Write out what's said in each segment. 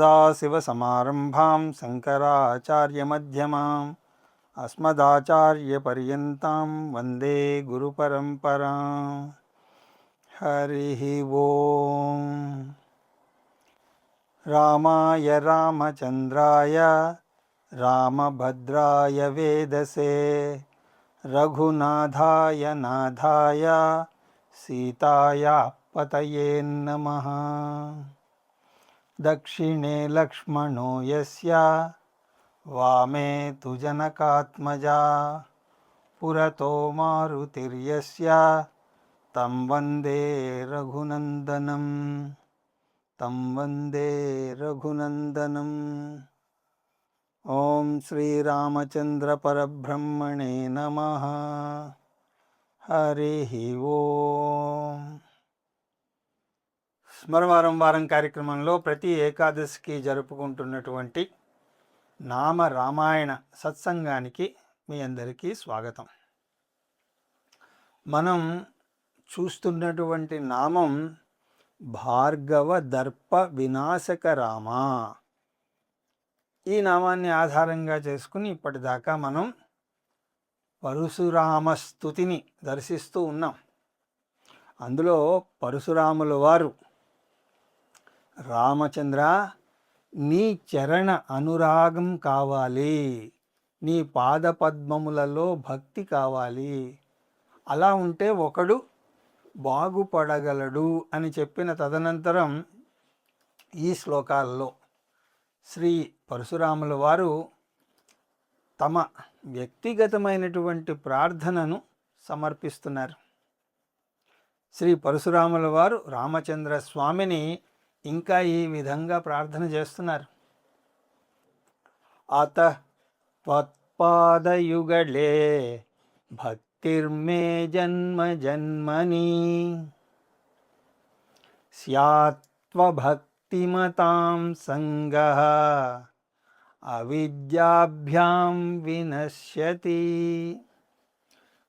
సదాశివసమారంభాం శంకరాచార్యమధ్యమాం అస్మదాచార్యపర్యంతం వందే గురుపరంపరాం. హరి ఓం. రామాయ రామచంద్రాయ రామభద్రాయ వేదసే రఘునాథాయ నాథాయ సీతాయ పతయే నమః. దక్షిణే లక్ష్మణో యస్య వామే తు జనకాత్మజా పురతో మారుతిర్యస్య తం వందే రఘునందనం. ఓం శ్రీరామచంద్ర పరబ్రహ్మణే నమః. హరి ఓం. స్మరవారం వారం కార్యక్రమంలో ప్రతి ఏకాదశికి జరుపుకుంటున్నటువంటి నామ రామాయణ సత్సంగానికి మీ అందరికీ స్వాగతం. మనం చూస్తున్నటువంటి నామం భార్గవ దర్ప వినాశక రామ. ఈ నామాన్ని ఆధారంగా చేసుకుని ఇప్పటిదాకా మనం పరశురామ స్తుతిని దర్శిస్తూ ఉన్నాం. అందులో పరశురాముల వారు, రామచంద్ర నీ చరణ అనురాగం కావాలి, నీ పాదపద్మములలో భక్తి కావాలి, అలా ఉంటే ఒకడు బాగుపడగలడు అని చెప్పిన తదనంతరం ఈ శ్లోకాల్లో శ్రీ పరశురాముల వారు తమ వ్యక్తిగతమైనటువంటి ప్రార్థనను సమర్పిస్తున్నారు. శ్రీ పరశురాముల వారు రామచంద్ర స్వామిని ఇంకా ఈ విధంగా ప్రార్థన చేస్తున్నారు. అత త్వత్పాదయుగళే భక్తిర్మే జన్మ జన్మని స్యాత్వభక్తిమతాం సంగః అవిద్యాభ్యాం వినశ్యతి.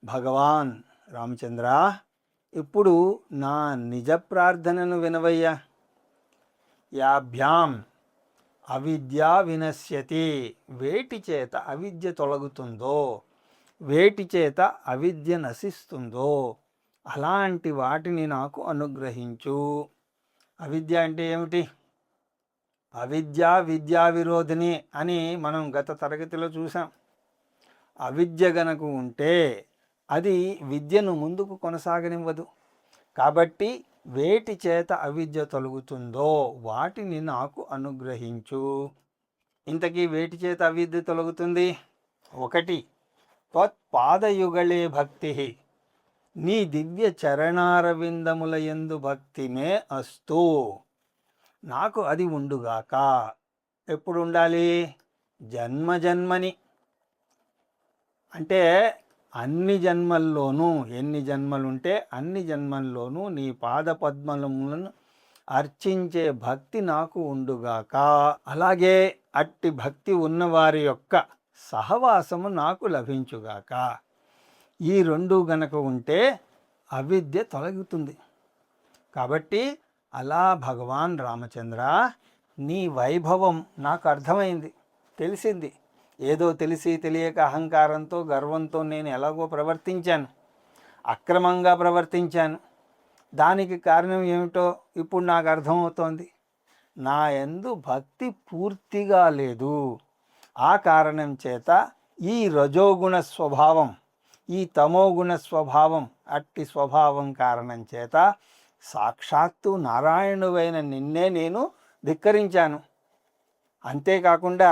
భగవాన్ రామచంద్ర, ఇప్పుడు నా నిజ ప్రార్థనను వినవయ్యా. యాభ్యాం అవిద్యా వినశ్యతి, వేటి చేత అవిద్య తొలగుతుందో, వేటి చేత అవిద్య నశిస్తుందో అలాంటి వాటిని నాకు అనుగ్రహించు. అవిద్య అంటే ఏమిటి? అవిద్య విద్యా విరోధిని అని మనం గత తరగతిలో చూసాం. అవిద్య గనక ఉంటే అది విద్యను ముందుకు కొనసాగనివ్వదు. కాబట్టి వేటి చేత అవిద్య తొలగుతుందో వాటిని నాకు అనుగ్రహించు. ఇంతకీ వేటి చేత అవిద్య తొలగుతుంది? ఒకటి, త్వత్పాదయుగళే భక్తి, నీ దివ్య చరణారవిందముల యందు భక్తిమే అస్తు, నాకు అది ఉండుగాక. ఎప్పుడు ఉండాలి? జన్మ జన్మని, అంటే అన్ని జన్మల్లోనూ, ఎన్ని జన్మలుంటే అన్ని జన్మల్లోనూ నీ పాదపద్మములను అర్చించే భక్తి నాకు ఉండుగాక. అలాగే అట్టి భక్తి ఉన్నవారి యొక్క సహవాసము నాకు లభించుగాక. ఈ రెండు గనక ఉంటే అవిద్య తొలగుతుంది. కాబట్టి అలా భగవాన్ రామచంద్ర, నీ వైభవం నాకు అర్థమైంది, తెలిసింది. ఏదో తెలిసి తెలియక అహంకారంతో గర్వంతో నేను ఎలాగో ప్రవర్తించాను, అక్రమంగా ప్రవర్తించాను. దానికి కారణం ఏమిటో ఇప్పుడు నాకు అర్థమవుతోంది. నా యందు భక్తి పూర్తిగా లేదు. ఆ కారణం చేత ఈ రజోగుణ స్వభావం, ఈ తమోగుణ స్వభావం, అట్టి స్వభావం కారణం చేత సాక్షాత్తు నారాయణువైన నిన్నే నేను ధిక్కరించాను. అంతేకాకుండా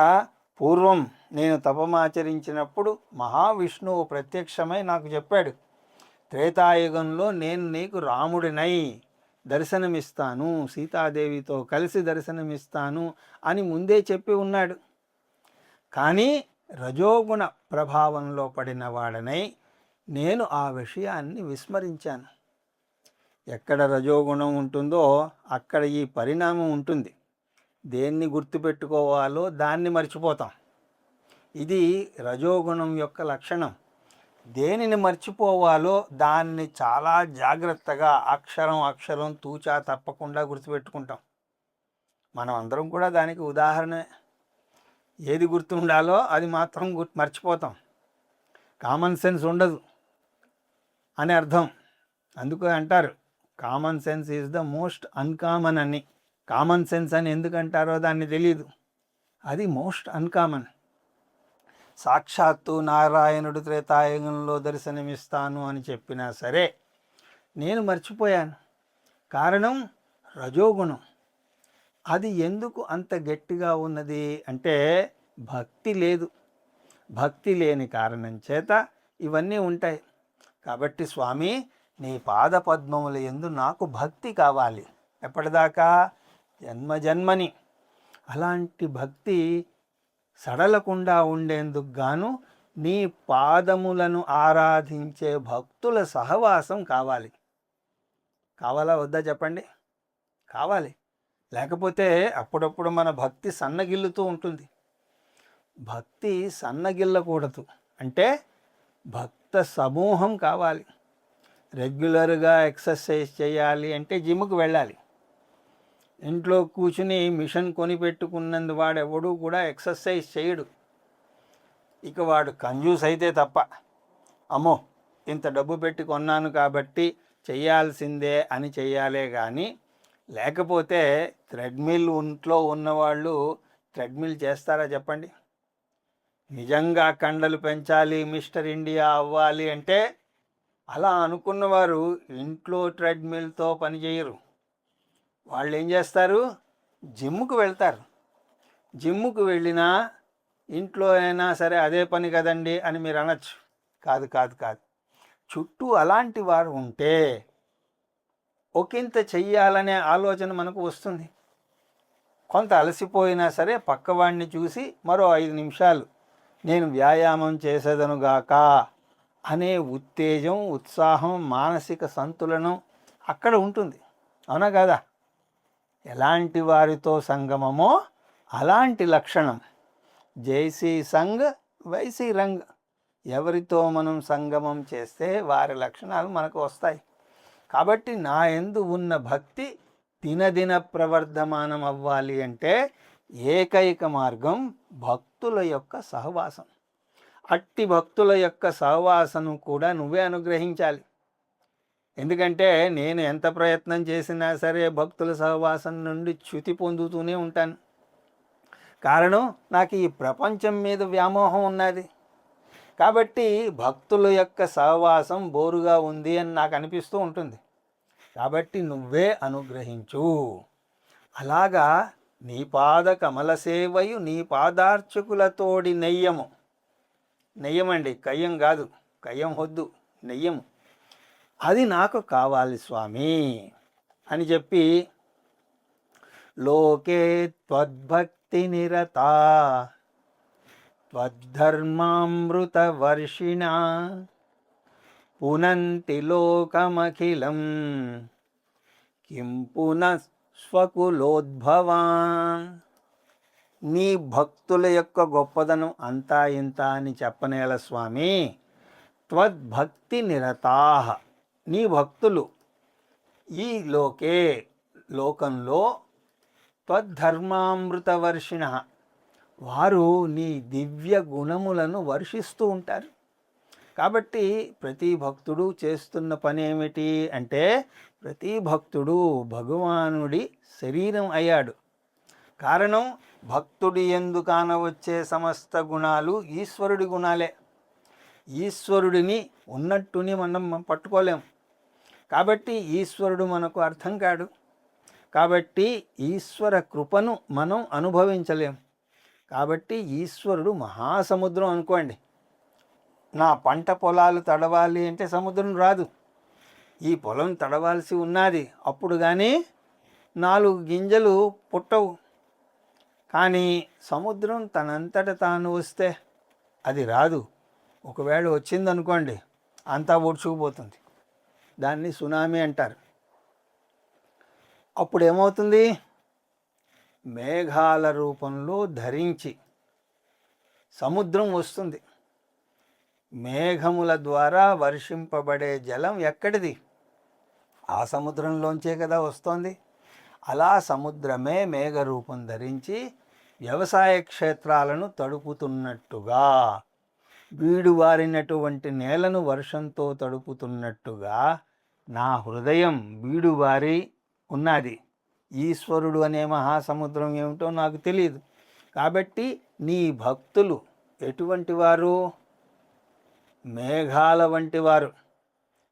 పూర్వం నేను తపమాచరించినప్పుడు మహావిష్ణువు ప్రత్యక్షమై నాకు చెప్పాడు, త్రేతాయుగంలో నేను నీకు రాముడినై దర్శనమిస్తాను, సీతాదేవితో కలిసి దర్శనమిస్తాను అని ముందే చెప్పి ఉన్నాడు. కానీ రజోగుణ ప్రభావంలో పడిన వాడనై నేను ఆ విషయాన్ని విస్మరించాను. ఎక్కడ రజోగుణం ఉంటుందో అక్కడ ఈ పరిణామం ఉంటుంది. దేన్ని గుర్తుపెట్టుకోవాలో దాన్ని మర్చిపోతాం. ఇది రజోగుణం యొక్క లక్షణం. దేనిని మర్చిపోవాలో దాన్ని చాలా జాగ్రత్తగా అక్షరం అక్షరం తూచా తప్పకుండా గుర్తుపెట్టుకుంటాం. మనం అందరం కూడా దానికి ఉదాహరణ. ఏది గుర్తుండాలో అది మాత్రం మర్చిపోతాం. కామన్ సెన్స్ ఉండదు అని అర్థం. అందుకు అంటారు common sense is the most uncommon అని. కామన్ సెన్స్ అని ఎందుకంటారో దాన్ని తెలియదు. అది మోస్ట్ అన్కామన్. సాక్షాత్తు నారాయణుడు త్రేతాయుగంలో దర్శనమిస్తాను అని చెప్పినా సరే నేను మర్చిపోయాను. కారణం రజోగుణం. అది ఎందుకు అంత గట్టిగా ఉన్నది అంటే భక్తి లేదు. భక్తి లేని కారణం చేత ఇవన్నీ ఉంటాయి. కాబట్టి స్వామి, నీ పాద పద్మముల యందు నాకు భక్తి కావాలి. ఎప్పటిదాకా? జన్మజన్మని. అలాంటి భక్తి సడలకుండా ఉండేందుకు గాను నీ పాదములను ఆరాధించే భక్తుల సహవాసం కావాలి. కావాలా వద్దా చెప్పండి? కావాలి. లేకపోతే అప్పుడప్పుడు మన భక్తి సన్నగిల్లుతూ ఉంటుంది. భక్తి సన్నగిల్లకూడదు. అంటే భక్త సమూహం కావాలి. రెగ్యులర్గా ఎక్సర్సైజ్ చేయాలి అంటే జిమ్కి వెళ్ళాలి. ఇంట్లో కూర్చుని మిషన్ కొనిపెట్టుకున్నందు వాడెవడూ కూడా ఎక్సర్సైజ్ చేయడు. ఇక వాడు కంజూస్ అయితే తప్ప. అమ్మో, ఇంత డబ్బు పెట్టి కొన్నాను కాబట్టి చెయ్యాల్సిందే అని చెయ్యాలే కానీ, లేకపోతే థ్రెడ్మిల్ ఒంట్లో ఉన్నవాళ్ళు థ్రెడ్మిల్ చేస్తారా చెప్పండి? నిజంగా కండలు పెంచాలి, మిస్టర్ ఇండియా అవ్వాలి అంటే అలా అనుకున్నవారు ఇంట్లో ట్రెడ్మిల్తో పనిచేయరు. వాళ్ళు ఏం చేస్తారు? జిమ్ముకు వెళ్తారు. జిమ్ముకు వెళ్ళినా ఇంట్లో అయినా సరే అదే పని కదండి అని మీరు అనొచ్చు. కాదు కాదు కాదు. చుట్టూ అలాంటి వారు ఉంటే ఒకంత చెయ్యాలనే ఆలోచన మనకు వస్తుంది. కొంత అలసిపోయినా సరే పక్కవాడిని చూసి మరో 5 నిమిషాలు నేను వ్యాయామం చేసేదనుగాక అనే ఉత్తేజం, ఉత్సాహం, మానసిక సంతులనం అక్కడ ఉంటుంది. అవునా కాదా? ఎలాంటి వారితో సంగమమో అలాంటి లక్షణం. జైసీ సంగ్ వైసీ రంగ్. ఎవరితో మనం సంగమం చేస్తే వారి లక్షణాలు మనకు వస్తాయి. కాబట్టి నా యందు ఉన్న భక్తి దినదిన ప్రవర్ధమానం అవ్వాలి అంటే ఏకైక మార్గం భక్తుల యొక్క సహవాసం. అట్టి భక్తుల యొక్క సహవాసను కూడా నువ్వే అనుగ్రహించాలి. ఎందుకంటే నేను ఎంత ప్రయత్నం చేసినా సరే భక్తుల సహవాసం నుండి చ్యుతి పొందుతూనే ఉంటాను. కారణం, నాకు ఈ ప్రపంచం మీద వ్యామోహం ఉన్నది. కాబట్టి భక్తుల యొక్క సహవాసం బోరుగా ఉంది అని నాకు అనిపిస్తూ ఉంటుంది. కాబట్టి నువ్వే అనుగ్రహించు. అలాగా నీ పాద కమల సేవయు నీ పాదార్చకులతోడి నెయ్యము. నెయ్యమండి, కయ్యం కాదు. కయ్యం వద్దు, నెయ్యము. అది నాకు కావాలి స్వామి అని చెప్పి లోకే త్వద్భక్తి నిరతా త్వద్ధర్మామృత వర్షిణ పునంతి లోకమఖిలం కిం పునఃస్వకులోద్భవాన్. నీ భక్తుల యొక్క గొప్పదనం అంతా ఇంత అని చెప్పనేల స్వామి. త్వద్భక్తి నిరతాః, నీ భక్తులు ఈ లోకంలో త్వద్ధర్మామృత వర్షిణ, వారు నీ దివ్య గుణములను వర్షిస్తూ ఉంటారు. కాబట్టి ప్రతి భక్తుడు చేస్తున్న పని ఏమిటి అంటే, ప్రతి భక్తుడు భగవానుడి శరీరం అయ్యాడు. కారణం, భక్తుడి యందు కానవచ్చే సమస్త గుణాలు ఈశ్వరుడి గుణాలే. ఈశ్వరుడిని ఉన్నట్టుని మనం పట్టుకోలేం. కాబట్టి ఈశ్వరుడు మనకు అర్థం కాడు. కాబట్టి ఈశ్వర కృపను మనం అనుభవించలేం. కాబట్టి ఈశ్వరుడు మహాసముద్రం అనుకోండి. నా పంట పొలాలు తడవాలి అంటే సముద్రం రాదు. ఈ పొలం తడవాల్సి ఉన్నది, అప్పుడు కానీ 4 గింజలు పుట్టవు. కానీ సముద్రం తనంతట తాను వస్తే అది రాదు. ఒకవేళ వచ్చిందనుకోండి అంతా ఊడ్చుకుపోతుంది. దాన్ని సునామీ అంటారు. అప్పుడు ఏమవుతుంది? మేఘాల రూపంలో ధరించి సముద్రం వస్తుంది. మేఘముల ద్వారా వర్షింపబడే జలం ఎక్కడిది? ఆ సముద్రంలోంచే కదా వస్తోంది. అలా సముద్రమే మేఘరూపం ధరించి వ్యవసాయ క్షేత్రాలను తడుపుతున్నట్టుగా, బీడువారినటువంటి నేలను వర్షంతో తడుపుతున్నట్టుగా నా హృదయం బీడువారి ఉన్నది. ఈశ్వరుడు అనే మహాసముద్రం ఏమిటో నాకు తెలియదు. కాబట్టి నీ భక్తులు ఎటువంటి వారు? మేఘాల వంటి వారు.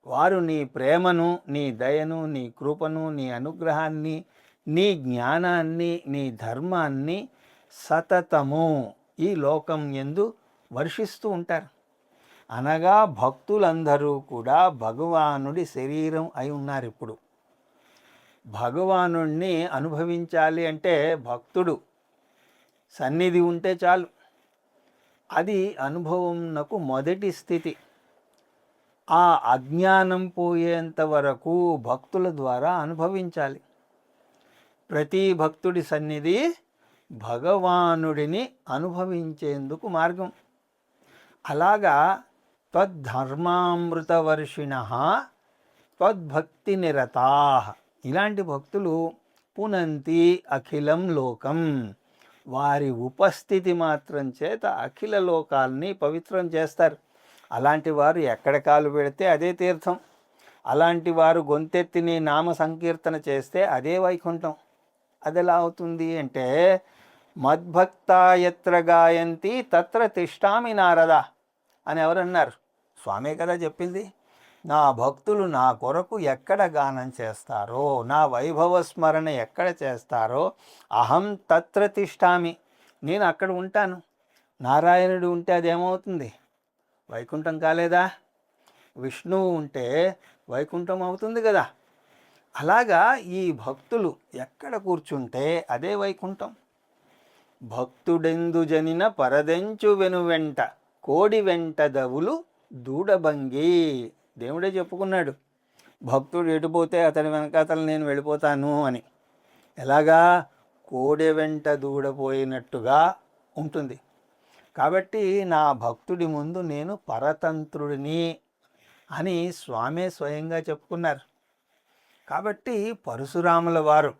వారు నీ ప్రేమను, నీ దయను, నీ కృపను, నీ అనుగ్రహాన్ని, నీ జ్ఞానాన్ని, నీ ధర్మాన్ని సతతము ఈ లోకం యందు వర్షిస్తూ ఉంటారు. అనగా భక్తులందరూ కూడా భగవానుడి శరీరం అయి ఉన్నారు. ఇప్పుడు భగవానుణ్ణి అనుభవించాలి అంటే భక్తుడు సన్నిధి ఉంటే చాలు. అది అనుభవంనకు మొదటి స్థితి. ఆ అజ్ఞానం పోయేంత వరకు భక్తుల ద్వారా అనుభవించాలి. ప్రతి భక్తుడి సన్నిధి భగవానుడిని అనుభవించేందుకు మార్గం. అలాగా త్వద్ధర్మామృతవర్షిణ త్వద్భక్తి నిరతా, ఇలాంటి భక్తులు పునంతి అఖిలం లోకం, వారి ఉపస్థితి మాత్రం చేత అఖిల లోకాల్ని పవిత్రం చేస్తారు. అలాంటి వారు ఎక్కడ కాలు పెడితే అదే తీర్థం. అలాంటి వారు గొంతెత్తిని నామ సంకీర్తన చేస్తే అదే వైకుంఠం. అది ఎలా అవుతుంది అంటే, మద్భక్తా యత్ర గాయంతి తత్ర తిష్టామి నారద అని ఎవరన్నారు? స్వామే కదా చెప్పింది. నా భక్తులు నా కొరకు ఎక్కడ గానం చేస్తారో, నా వైభవ స్మరణ ఎక్కడ చేస్తారో అహం తత్ర తిష్టామి, నేను అక్కడ ఉంటాను. నారాయణుడు ఉంటే అదేమవుతుంది? వైకుంఠం కాలేదా? విష్ణువు ఉంటే వైకుంఠం అవుతుంది కదా. అలాగా ఈ భక్తులు ఎక్కడ కూర్చుంటే అదే వైకుంఠం. భక్తుడెందు జనిన పరదెంచు వెనువెంట కోడి వెంట దవులు దూడబంగి, దేవుడే చెప్పుకున్నాడు. భక్తుడు ఎటుపోతే అతని వెనకాతలు నేను వెళ్ళిపోతాను అని. ఎలాగా? కోడి వెంట దూడపోయినట్టుగా ఉంటుంది. కాబట్టి నా భక్తుడి ముందు నేను పరతంత్రుడిని అని స్వామే స్వయంగా చెప్పుకున్నారు. కాబట్టి పరశురాముల వారు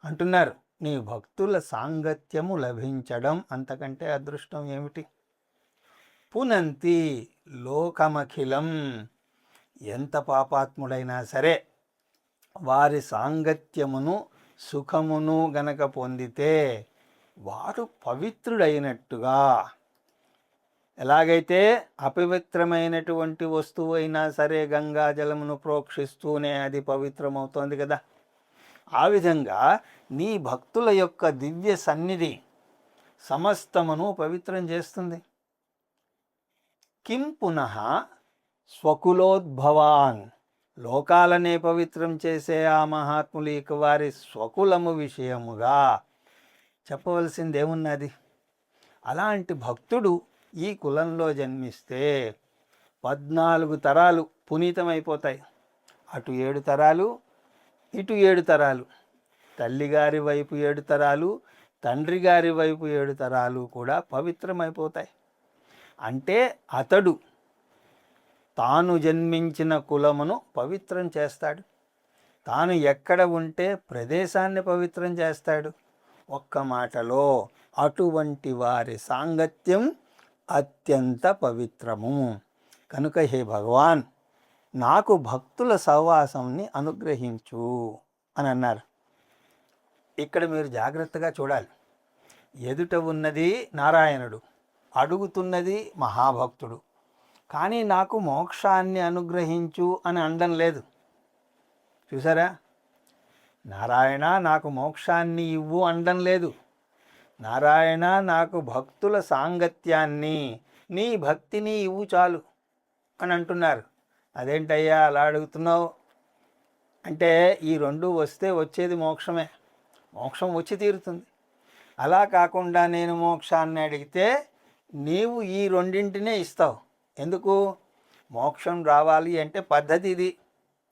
అంటున్నారు, నీ భక్తుల సాంగత్యము లభించడం అంతకంటే అదృష్టం ఏమిటి? పునంతి లోకమఖిలం, ఎంత పాపాత్ముడైనా సరే వారి సాంగత్యమును సుఖమును గనక పొందితే వారు పవిత్రుడైనట్టుగా. ఎలాగైతే అపవిత్రమైనటువంటి వస్తువు అయినా సరే గంగా జలమును ప్రోక్షిస్తూనే అది పవిత్రమవుతోంది కదా, ఆ విధంగా నీ భక్తుల యొక్క దివ్య సన్నిధి సమస్తమును పవిత్రం చేస్తుంది. కిం పునః స్వకులోద్భవాన్, లోకాలనే పవిత్రం చేసే ఆ మహాత్ములు ఇక వారి స్వకులము విషయముగా చెప్పవలసిందేమున్నది? అలాంటి భక్తుడు ఈ కులంలో జన్మిస్తే 14 తరాలు పునీతమైపోతాయి. అటు 7 తరాలు, ఇటు 7 తరాలు, తల్లిగారి వైపు 7 తరాలు, తండ్రి గారి వైపు 7 తరాలు కూడా పవిత్రమైపోతాయి. అంటే అతడు తాను జన్మించిన కులమును పవిత్రం చేస్తాడు. తాను ఎక్కడ ఉంటే ప్రదేశాన్ని పవిత్రం చేస్తాడు. ఒక్క మాటలో అటువంటి వారి సాంగత్యం అత్యంత పవిత్రము. కనుక హే భగవాన్, నాకు భక్తుల సహవాసంని అనుగ్రహించు అని అన్నారు. ఇక్కడ మీరు జాగ్రత్తగా చూడాలి. ఎదుట ఉన్నది నారాయణుడు, అడుగుతున్నది మహాభక్తుడు. కానీ నాకు మోక్షాన్ని అనుగ్రహించు అని అనడం లేదు. చూసారా? నారాయణ నాకు మోక్షాన్ని ఇవ్వు అనడం లేదు. నారాయణ నాకు భక్తుల సాంగత్యాన్ని, నీ భక్తిని ఇవ్వు చాలు అని అంటున్నారు. అదేంటయ్యా అలా అడుగుతున్నావు అంటే, ఈ రెండు వస్తే వచ్చేది మోక్షమే, మోక్షం వచ్చి తీరుతుంది. అలా కాకుండా నేను మోక్షాన్ని అడిగితే నీవు ఈ రెండింటినే ఇస్తావు. ఎందుకు? మోక్షం రావాలి అంటే పద్ధతి ఇది,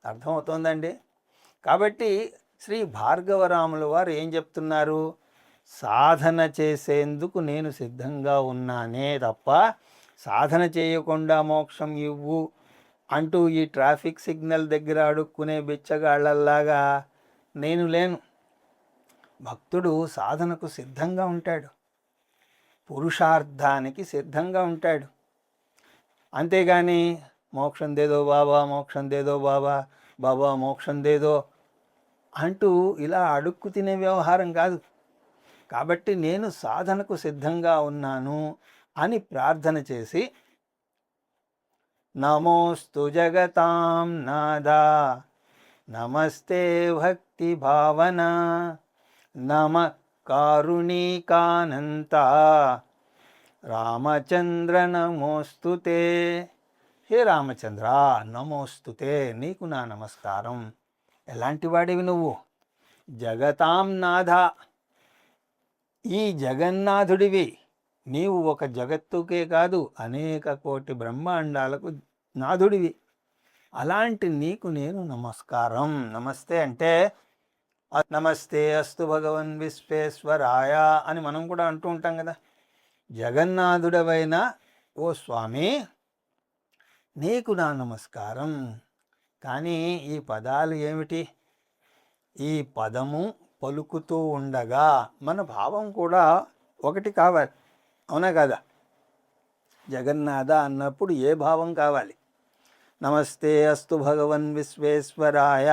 అర్థమవుతోందండి. కాబట్టి శ్రీ భార్గవరాముల వారు ఏం చెప్తున్నారు? సాధన చేసేందుకు నేను సిద్ధంగా ఉన్నానే తప్ప సాధన చేయకుండా మోక్షం ఇవ్వు అంటూ ఈ ట్రాఫిక్ సిగ్నల్ దగ్గర అడుక్కునే బిచ్చగాళ్ళల్లాగా నేను లేను. భక్తుడు సాధనకు సిద్ధంగా ఉంటాడు, పురుషార్థానికి సిద్ధంగా ఉంటాడు. అంతేగాని మోక్షం దేదో బాబా, మోక్షం దేదో బాబా, బాబా మోక్షం దేదో అంటూ ఇలా అడుక్కు తినే వ్యవహారం కాదు. కాబట్టి నేను సాధనకు సిద్ధంగా ఉన్నాను అని ప్రార్థన చేసి, నమోస్తు జగతాం నాదా నమస్తే భక్తి భావన నమ కారుణికానంత రామచంద్ర నమోస్తుతే. హే రామచంద్ర నమోస్తుతే, నీకు నా నమస్కారం. ఎలాంటి వాడివి నువ్వు? జగతాం నాథ, ఈ జగన్నాథుడివి. నీవు ఒక జగత్తుకే కాదు, అనేక కోటి బ్రహ్మాండాలకు నాథుడివి. అలాంటి నీకు నేను నమస్కారం. నమస్తే అంటే నమస్తే అస్తు భగవన్ విశ్వేశ్వరాయ అని మనం కూడా అంటూ ఉంటాం కదా. జగన్నాథుడవైన ఓ స్వామి, నీకు నా నమస్కారం. కానీ ఈ పదాలు ఏమిటి? ఈ పదము పలుకుతూ ఉండగా మన భావం కూడా ఒకటి కావాలి, అవునా కదా? జగన్నాథ అన్నప్పుడు ఏ భావం కావాలి? నమస్తే అస్తు భగవన్ విశ్వేశ్వరాయ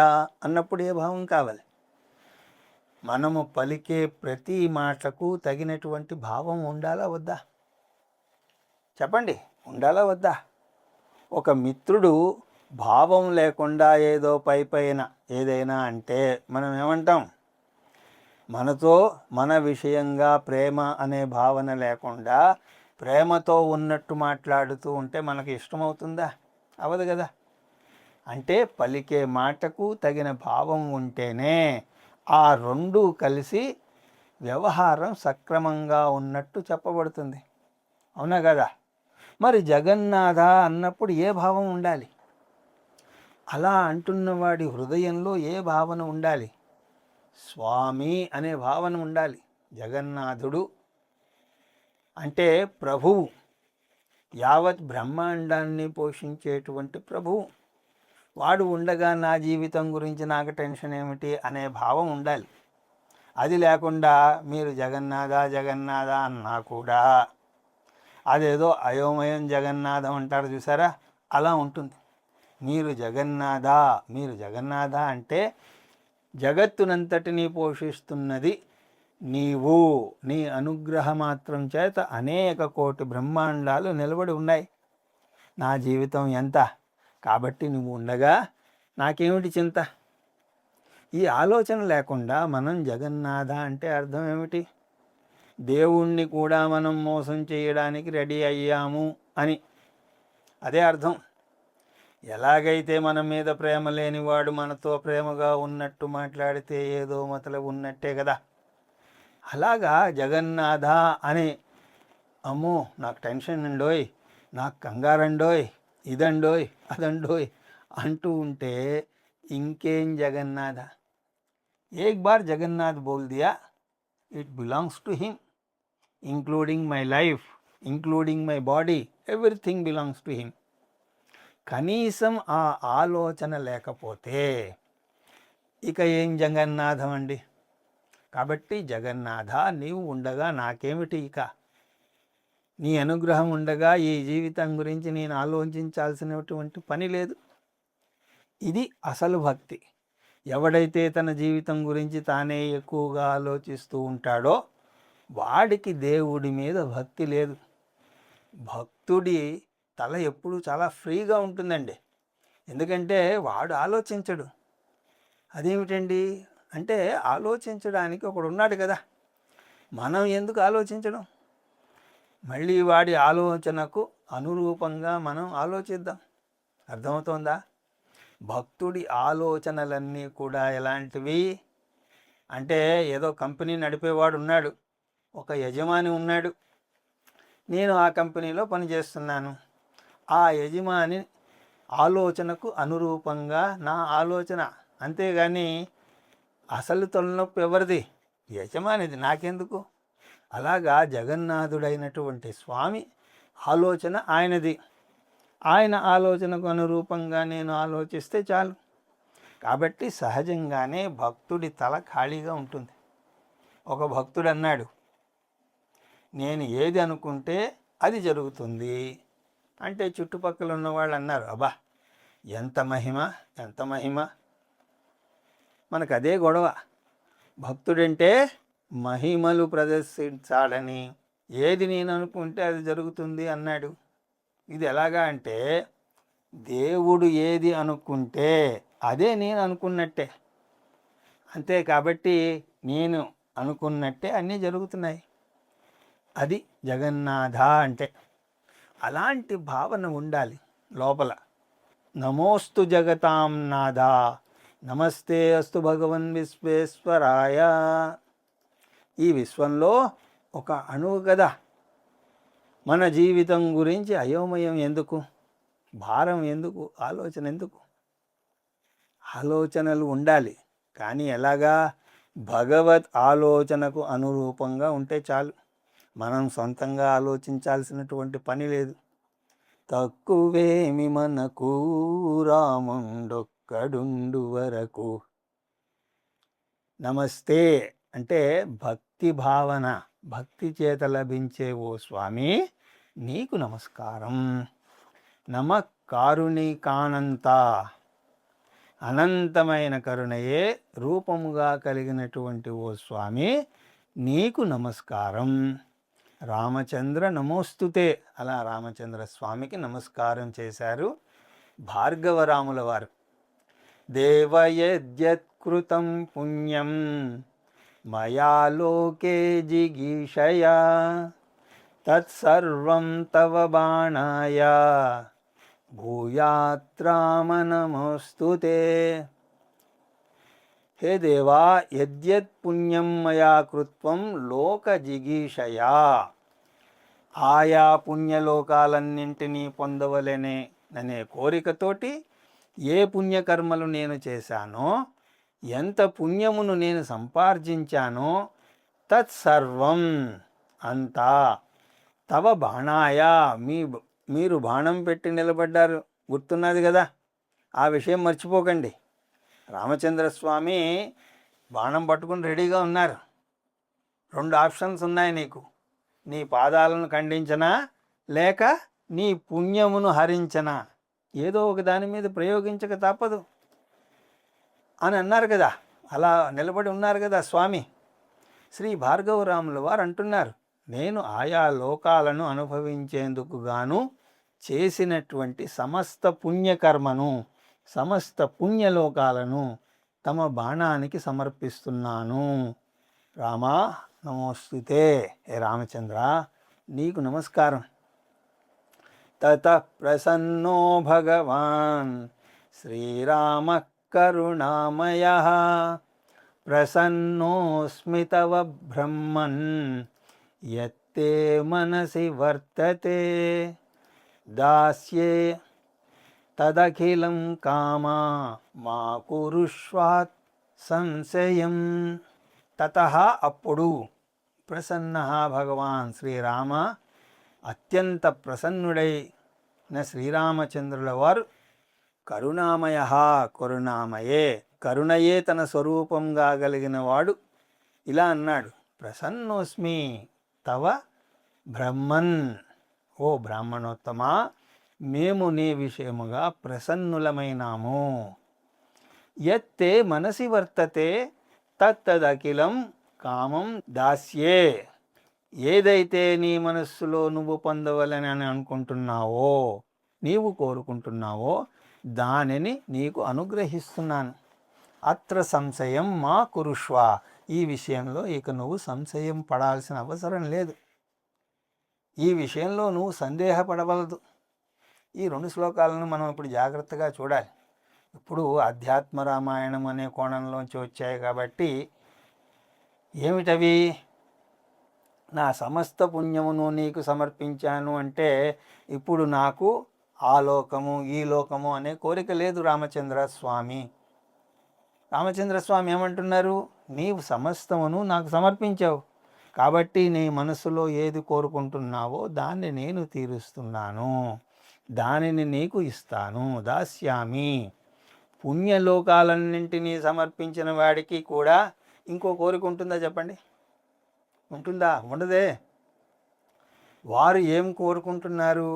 అన్నప్పుడు ఏ భావం కావాలి? మనము పలికే ప్రతి మాటకు తగినటువంటి భావం ఉండాలా వద్దా? చెప్పండి, ఉండాలా వద్దా? ఒక మిత్రుడు భావం లేకుండా ఏదో పైన ఏదైనా అంటే మనం ఏమంటాం? మనతో మన విషయంగా ప్రేమ అనే భావన లేకుండా ప్రేమతో ఉన్నట్టు మాట్లాడుతూ ఉంటే మనకు ఇష్టమవుతుందా? అవదు కదా. అంటే పలికే మాటకు తగిన భావం ఉంటేనే ఆ రెండు కలిసి వ్యవహారం సక్రమంగా ఉన్నట్టు చెప్పబడుతుంది, అవునా కదా? మరి జగన్నాథ అన్నప్పుడు ఏ భావం ఉండాలి? అలా అంటున్నవాడి హృదయంలో ఏ భావన ఉండాలి? స్వామి అనే భావన ఉండాలి. జగన్నాథుడు అంటే ప్రభువు, యావత్ బ్రహ్మాండాన్ని పోషించేటువంటి ప్రభువు. వాడు ఉండగా నా జీవితం గురించి నాకు టెన్షన్ ఏమిటి అనే భావం ఉండాలి. అది లేకుండా మీరు జగన్నాథ జగన్నాథ అన్నా కూడా అదేదో అయోమయం జగన్నాథం అంటారు చూసారా, అలా ఉంటుంది. మీరు జగన్నాథ అంటే జగత్తునంతటినీ పోషిస్తున్నది నీవు. నీ అనుగ్రహమాత్రం చేత అనేక కోటి బ్రహ్మాండాలు నిలబడి ఉన్నాయి. నా జీవితం ఎంత? కాబట్టి నువ్వు ఉండగా నాకేమిటి చింత? ఈ ఆలోచన లేకుండా మనం జగన్నాథ అంటే అర్థం ఏమిటి? దేవుణ్ణి కూడా మనం మోసం చేయడానికి రెడీ అయ్యాము అని, అదే అర్థం. ఎలాగైతే మన మీద ప్రేమ లేనివాడు మనతో ప్రేమగా ఉన్నట్టు మాట్లాడితే ఏదో మతలబు ఉన్నట్టే కదా. అలాగా జగన్నాథ అని, అమ్మో నాకు టెన్షన్ అండోయ్, నాకు కంగారండోయ్, ఇదండోయ్ అదండోయ్ అంటూ ఉంటే ఇంకేం జగన్నాథ? ఏక్ బార్ జగన్నాథ్ బోల్ దియా, it belongs to him, including my life, including my body, everything belongs to him. కనీసం ఆ ఆలోచన లేకపోతే ఇక ఏం జగన్నాథం అండి? కాబట్టి జగన్నాథ నీవు ఉండగా నాకేమిటి? ఇక నీ అనుగ్రహం ఉండగా ఈ జీవితం గురించి నేను ఆలోచించాల్సినటువంటి పని లేదు. ఇది అసలు భక్తి. ఎవడైతే తన జీవితం గురించి తానే ఎక్కువగా ఆలోచిస్తూ ఉంటాడో వాడికి దేవుడి మీద భక్తి లేదు. భక్తుడి తల ఎప్పుడు చాలా ఫ్రీగా ఉంటుందండి. ఎందుకంటే వాడు ఆలోచించడు. అదేమిటండి అంటే ఆలోచించడానికి ఒకడు ఉన్నాడు కదా, మనం ఎందుకు ఆలోచించడం? మళ్ళీ వాడి ఆలోచనకు అనురూపంగా మనం ఆలోచిద్దాం. అర్థమవుతోందా? భక్తుడి ఆలోచనలన్నీ కూడా ఎలాంటివి అంటే, ఏదో కంపెనీ నడిపేవాడు ఉన్నాడు, ఒక యజమాని ఉన్నాడు, నేను ఆ కంపెనీలో పనిచేస్తున్నాను. ఆ యజమాని ఆలోచనకు అనురూపంగా నా ఆలోచన, అంతేగాని అసలు తలనొప్పి ఎవరిది? యజమానిది, నాకెందుకు? అలాగా జగన్నాథుడైనటువంటి స్వామి ఆలోచన ఆయనది. ఆయన ఆలోచనకు అనురూపంగా నేను ఆలోచిస్తే చాలు. కాబట్టి సహజంగానే భక్తుడి తల ఖాళీగా ఉంటుంది. ఒక భక్తుడు అన్నాడు, నేను ఏది అనుకుంటే అది జరుగుతుంది అంటే చుట్టుపక్కల ఉన్నవాళ్ళు అన్నారు, అబ్బా ఎంత మహిమ, ఎంత మహిమ. మనకు అదే గొడవ. భక్తుడంటే మహిమలు ప్రదర్శించాలని, ఏది నేను అనుకుంటే అది జరుగుతుంది అన్నాడు. ఇది ఎలాగా అంటే, దేవుడు ఏది అనుకుంటే అదే నేను అనుకున్నట్టే. అంతే. కాబట్టి నేను అనుకున్నట్టే అన్నీ జరుగుతున్నాయి. అది జగన్నాథ అంటే. అలాంటి భావన ఉండాలి లోపల. నమోస్తు జగతాం నాథ, నమస్తే అస్తు భగవన్ విశ్వేశ్వరాయ. ఈ విశ్వంలో ఒక అణువు కదా. మన జీవితం గురించి అయోమయం ఎందుకు, భారం ఎందుకు, ఆలోచన ఎందుకు? ఆలోచనలు ఉండాలి, కానీ ఎలాగా? భగవత్ ఆలోచనకు అనురూపంగా ఉంటే చాలు. మనం సొంతంగా ఆలోచించాల్సినటువంటి పని లేదు. తక్కువేమి మనకు రాముండొక్కడుండు వరకు. నమస్తే అంటే భక్తి భావన, భక్తి చేత లభించే ఓ స్వామి నీకు నమస్కారం. నమ కారుణికానంత, అనంతమైన కరుణయే రూపముగా కలిగినటువంటి ఓ స్వామి నీకు నమస్కారం. రామచంద్ర నమోస్తుతే, అలా రామచంద్ర స్వామికి నమస్కారం చేశారు భార్గవరాముల వారు. దేవయద్యత్కృతం పుణ్యం మయా లోకే జిగీషయా తత్సర్వం తవ బాణాయ భూయాత్రామనమోస్తుతే. హే దేవా, యద్యత్ పుణ్యం మయా కృత్వం లోక జిగీషయా, ఆయా పుణ్యలోకాలన్నింటినీ పొందవలెనే కోరికతోటి ఏ పుణ్యకర్మలు నేను చేశానో, ఎంత పుణ్యమును నేను సంపార్జించానో, తత్సర్వం అంతా తవ బాణాయ, మీరు బాణం పెట్టి నిలబడ్డారు, గుర్తున్నది కదా. ఆ విషయం మర్చిపోకండి. రామచంద్రస్వామి బాణం పట్టుకుని రెడీగా ఉన్నారు. 2 ఆప్షన్స్ ఉన్నాయి నీకు. నీ పాదాలను ఖండించనా, లేక నీ పుణ్యమును హరించనా, ఏదో ఒక దాని మీద ప్రయోగించక తప్పదు అని అన్నారు కదా. అలా నిలబడి ఉన్నారు కదా స్వామి. శ్రీ భార్గవరాముల వారు అంటున్నారు, నేను ఆయా లోకాలను అనుభవించేందుకు గాను చేసినటువంటి సమస్త పుణ్యకర్మను, సమస్త పుణ్యలోకాలను తమ బాణానికి సమర్పిస్తున్నాను. రామా నమోస్తుతే, ఏ రామచంద్ర నీకు నమస్కారం. తతః ప్రసన్నో భగవాన్ శ్రీరామ కరుణామయః ప్రసన్నోస్మి తవ బ్రహ్మన్ యత్తే మనసి వర్తతే దాస్యే తదఖిలం కామా మా కురుష్వాత్ సంశయం. తతః అప్పుడు ప్రసన్నః భగవాన్ శ్రీరామ, అత్యంత ప్రసన్నుడైన శ్రీరామచంద్రుల వారు కరుణామయః, కరుణామయే, కరుణయే తన స్వరూపంగా కలిగిన వాడు ఇలా అన్నాడు, ప్రసన్నోస్మి తవ బ్రహ్మన్, ఓ బ్రాహ్మణోత్తమా, మేము నీ విషయముగా ప్రసన్నులమైనాము. యత్తే మనసి వర్తతే తత్తదఖిలం కామం దాస్యే, ఏదైతే నీ మనస్సులో నువ్వు పొందవలని అనుకుంటున్నావో, నీవు కోరుకుంటున్నావో దానిని నీకు అనుగ్రహిస్తున్నాను. అత్ర సంశయం మా కురుష్వ, ఈ విషయంలో ఇక నువ్వు సంశయం పడాల్సిన అవసరం లేదు. ఈ విషయంలో నువ్వు సందేహపడవలదు. ఈ 2 శ్లోకాలను మనం ఇప్పుడు జాగ్రత్తగా చూడాలి. ఇప్పుడు అధ్యాత్మ రామాయణం అనే కోణంలోంచి వచ్చాయి కాబట్టి ఏమిటవి? నా సమస్త పుణ్యమును నీకు సమర్పించాను అంటే ఇప్పుడు నాకు ఆ లోకము ఈ లోకము అనే కోరిక లేదు రామచంద్రస్వామి. రామచంద్రస్వామి ఏమంటున్నారు? నీవు సమస్తమును నాకు సమర్పించావు కాబట్టి నీ మనసులో ఏది కోరుకుంటున్నావో దాన్ని నేను తీరుస్తున్నాను, దానిని నీకు ఇస్తాను. దాస్యామి పుణ్యలోకాలన్నింటినీ సమర్పించిన వాడికి కూడా ఇంకో కోరిక ఉంటుందా చెప్పండి? ఉంటుందా? ఉండదే. వారు ఏం కోరుకుంటున్నారు?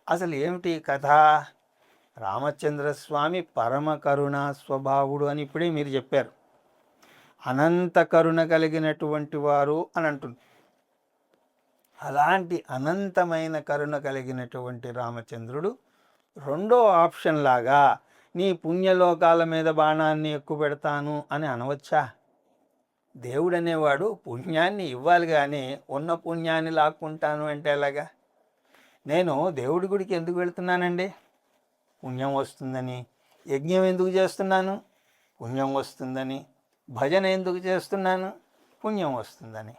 అసలు ఏమిటి కథ? రామచంద్రస్వామి పరమ కరుణా స్వభావుడు అని ఇప్పుడే మీరు చెప్పారు. అనంత కరుణ కలిగినటువంటి వారు అని అంటుంది. అలాంటి అనంతమైన కరుణ కలిగినటువంటి రామచంద్రుడు రెండో ఆప్షన్ లాగా నీ పుణ్యలోకాల మీద బాణాన్ని ఎక్కువ పెడతాను అని అనవచ్చా? దేవుడు అనేవాడు పుణ్యాన్ని ఇవ్వాలి, కానీ ఉన్న పుణ్యాన్ని లాక్కుంటాను అంటే ఎలాగా? నేను దేవుడి గుడికి ఎందుకు వెళ్తున్నానండి? పుణ్యం వస్తుందని. యజ్ఞం ఎందుకు చేస్తున్నాను? పుణ్యం వస్తుందని. భజన ఎందుకు చేస్తున్నాను? పుణ్యం వస్తుందని.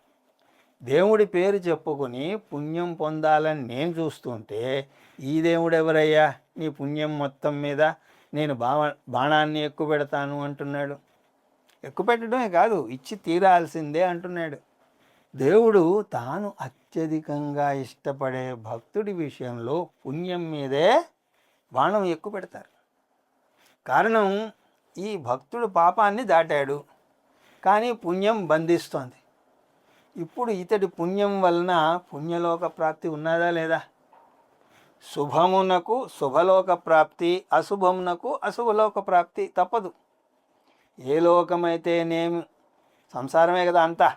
దేవుడి పేరు చెప్పుకొని పుణ్యం పొందాలని నేను చూస్తుంటే ఈ దేవుడు ఎవరయ్యా నీ పుణ్యం మొత్తం మీద నేను బాణాన్ని ఎక్కువ పెడతాను అంటున్నాడు. ఎక్కువ పెట్టడమే కాదు, ఇచ్చి తీరాల్సిందే అంటున్నాడు. దేవుడు తాను అత్యధికంగా ఇష్టపడే భక్తుడి విషయంలో పుణ్యం మీదే బాణం ఎక్కువ పెడతారు. కారణం, ఈ భక్తుడు పాపాన్ని దాటాడు, కానీ పుణ్యం బంధిస్తోంది. ఇప్పుడు ఇతడి పుణ్యం వలన పుణ్యలోక ప్రాప్తి ఉన్నదా లేదా? శుభమునకు శుభలోక ప్రాప్తి, అశుభమునకు అశుభలోక ప్రాప్తి తప్పదు. ఏ లోకమైతేనేమి సంసారమే కదా అంతా.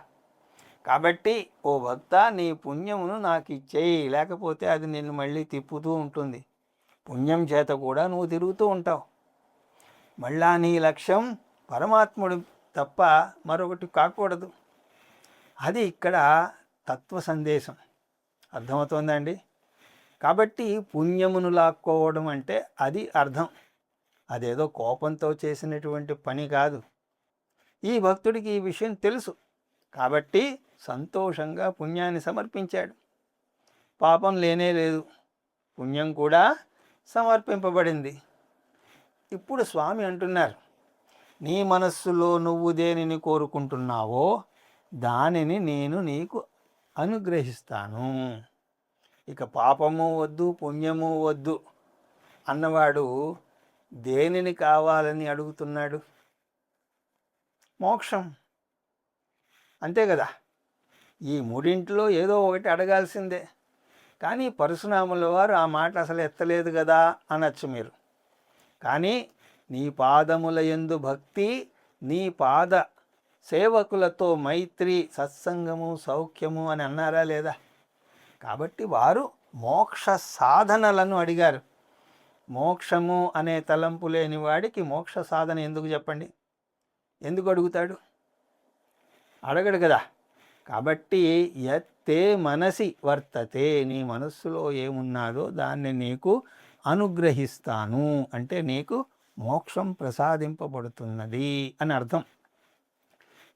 కాబట్టి ఓ భక్త, నీ పుణ్యమును నాకు ఇచ్చేయి, లేకపోతే అది నిన్ను మళ్ళీ తిప్పుతూ ఉంటుంది. పుణ్యం చేత కూడా నువ్వు తిరుగుతూ ఉంటావు. మళ్ళా నీ లక్ష్యం పరమాత్ముడు తప్ప మరొకటి కాకూడదు. అది ఇక్కడ తత్వ సందేశం. అర్థమవుతోందండి? కాబట్టి పుణ్యమును లాక్కోవడం అంటే అది అర్థం. అదేదో కోపంతో చేసినటువంటి పని కాదు. ఈ భక్తుడికి ఈ విషయం తెలుసు కాబట్టి సంతోషంగా పుణ్యాన్ని సమర్పించాడు. పాపం లేనే లేదు, పుణ్యం కూడా సమర్పింపబడింది. ఇప్పుడు స్వామి అంటున్నారు, నీ మనస్సులో నువ్వు దేనిని కోరుకుంటున్నావో దానిని నేను నీకు అనుగ్రహిస్తాను. ఇక పాపము వద్దు, పుణ్యము వద్దు అన్నవాడు దేనిని కావాలని అడుగుతున్నాడు? మోక్షం, అంతే కదా. ఈ మూడింటిలో ఏదో ఒకటి అడగాల్సిందే. కానీ పరశురాముల వారు ఆ మాట అసలు ఎత్తలేదు కదా అనొచ్చు మీరు. కానీ నీ పాదముల యందు భక్తి, నీ పాద సేవకులతో మైత్రి, సత్సంగము, సౌఖ్యము అని అన్నారా లేదా? కాబట్టి వారు మోక్ష సాధనలను అడిగారు. మోక్షము అనే తలంపు లేని వాడికి మోక్ష సాధన ఎందుకు చెప్పండి? ఎందుకు అడుగుతాడు? అడగడు కదా. కాబట్టి యత్తే మనసి వర్తతే, నీ మనస్సులో ఏమున్నాదో దాన్ని నీకు అనుగ్రహిస్తాను అంటే నీకు మోక్షం ప్రసాదింపబడుతున్నది అని అర్థం.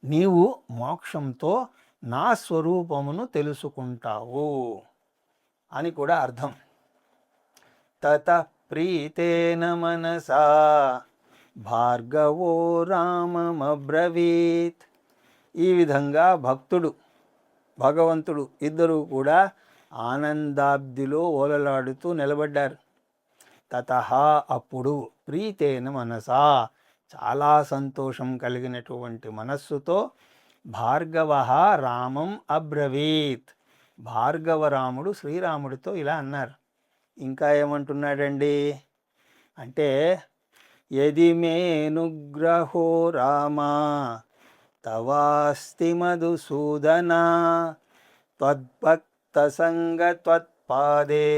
నీవు మోక్షంతో నా స్వరూపమును తెలుసుకుంటావు అని కూడా అర్థం. తత ప్రీతేన మనసా భార్గవో రామమబ్రవీత్. ఈ విధంగా భక్తుడు, భగవంతుడు ఇద్దరూ కూడా ఆనందాబ్దిలో ఓలలాడుతూ నిలబడ్డారు. తతః అప్పుడు, ప్రీతేన మనసా చాలా సంతోషం కలిగినటువంటి మనస్సుతో, భార్గవ రామం అబ్రవీత్, భార్గవరాముడు శ్రీరాముడితో ఇలా అన్నారు. ఇంకా ఏమంటున్నాడండి అంటే, యది మేనుగ్రహో రామా తవాస్తి మధుసూదన త్వద్భక్త సంగ త్వత్పాదే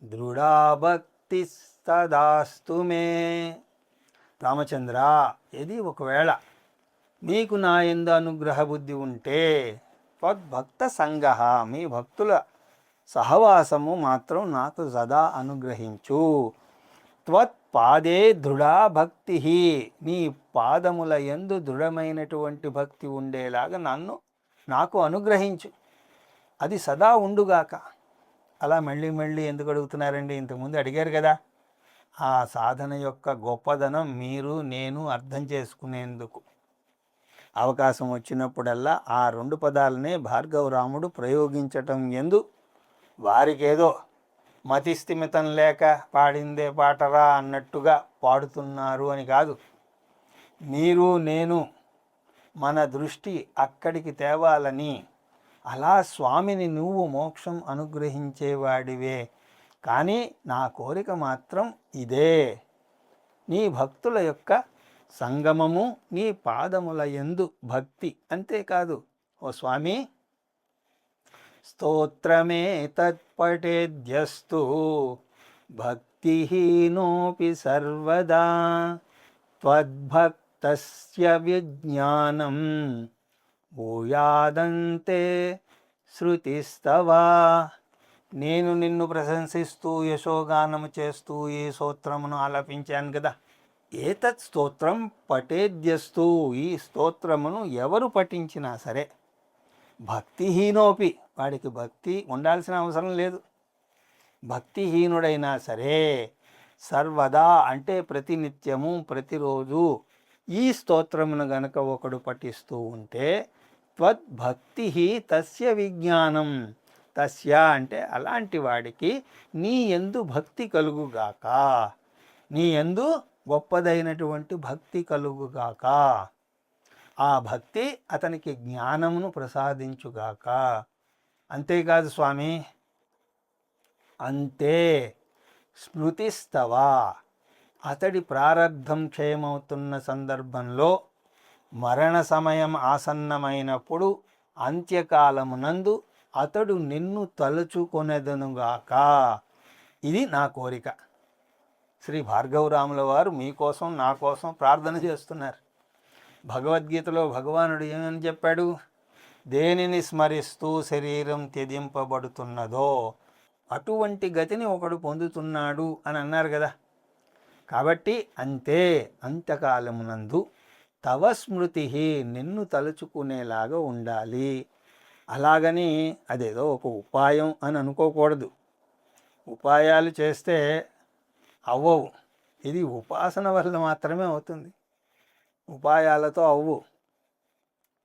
దృఢాభక్తి తదాస్తు మే. రామచంద్ర, ఇది ఒకవేళ మీకు నా యందు అనుగ్రహ బుద్ధి ఉంటే, త్వద్భక్త సంగ, మీ భక్తుల సహవాసము మాత్రం నాకు సదా అనుగ్రహించు. త్వత్పాదే దృఢా భక్తి, నీ పాదముల యందు దృఢమైనటువంటి భక్తి ఉండేలాగా నాకు అనుగ్రహించు. అది సదా ఉండుగాక. అలా మళ్ళీ మళ్ళీ ఎందుకు అడుగుతున్నారండి? ఇంతకుముందు అడిగారు కదా. ఆ సాధన యొక్క గొప్పదనం మీరు నేను అర్థం చేసుకునేందుకు అవకాశం వచ్చినప్పుడల్లా ఆ రెండు పదాలనే భార్గవరాముడు ప్రయోగించటం ఎందు వారికేదో మతిస్థిమితం లేక పాడిందే పాటరా అన్నట్టుగా పాడుతున్నారు అని కాదు. మీరు నేను మన దృష్టి అక్కడికి తేవాలని, అలా స్వామిని నువ్వు మోక్షం అనుగ్రహించేవాడివే. కానీ నా కోరిక మాత్రం ఇదే, నీ భక్తుల యొక్క సంగమము, నీ పాదముల యందు భక్తి. అంతేకాదు ఓ స్వామి, స్తోత్రమే తత్పఠేద్యస్తు భక్తిహీనోపి సర్వదా త్వద్భక్తస్య విజ్ఞానం భూయాదంతే శృతిస్తవా. నేను నిన్ను ప్రశంసిస్తూ యశోగానము చేస్తూ ఈ స్తోత్రమును ఆలపించాను కదా. ఏతత్ స్తోత్రం పఠేద్యస్తు, ఈ స్తోత్రమును ఎవరు పఠించినా సరే, భక్తిహీనోపి, వాడికి భక్తి ఉండాల్సిన అవసరం లేదు, భక్తిహీనుడైనా సరే, సర్వదా అంటే ప్రతినిత్యము ప్రతిరోజు ఈ స్తోత్రమును గనక ఒకడు పఠిస్తూ ఉంటే, త్వద్భక్తి తస్య విజ్ఞానం, తస్య అంటే అలాంటి వాడికి నీ యందు భక్తి కలుగుగాక, నీ యందు గొప్పదైనటువంటి భక్తి కలుగుగాక, ఆ భక్తి అతనికి జ్ఞానమును ప్రసాదించుగాక. అంతేకాదు స్వామి, అంతే స్మృతిస్తవా, అతడి ప్రారబ్ధం క్షయమవుతున్న సందర్భంలో, మరణ సమయం ఆసన్నమైనప్పుడు, అంత్యకాలమునందు అతడు నిన్ను తలుచుకొనెదనుగాక. ఇది నా కోరిక. శ్రీ భార్గవరాముల వారు మీకోసం నా కోసం ప్రార్థన చేస్తున్నారు. భగవద్గీతలో భగవానుడు ఏమని చెప్పాడు? దేనిని స్మరిస్తూ శరీరం త్యజింపబడుతున్నదో అటువంటి గతిని ఒకడు పొందుతున్నాడు అని అన్నారు కదా. కాబట్టి అంతే, అంత్యకాలమునందు తవ స్మృతి నిన్ను తలుచుకునేలాగా ఉండాలి. అలాగని అదేదో ఒక ఉపాయం అని అనుకోకూడదు. ఉపాయాలు చేస్తే అవ్వవు, ఇది ఉపాసన వల్ల మాత్రమే అవుతుంది, ఉపాయాలతో అవ్వు.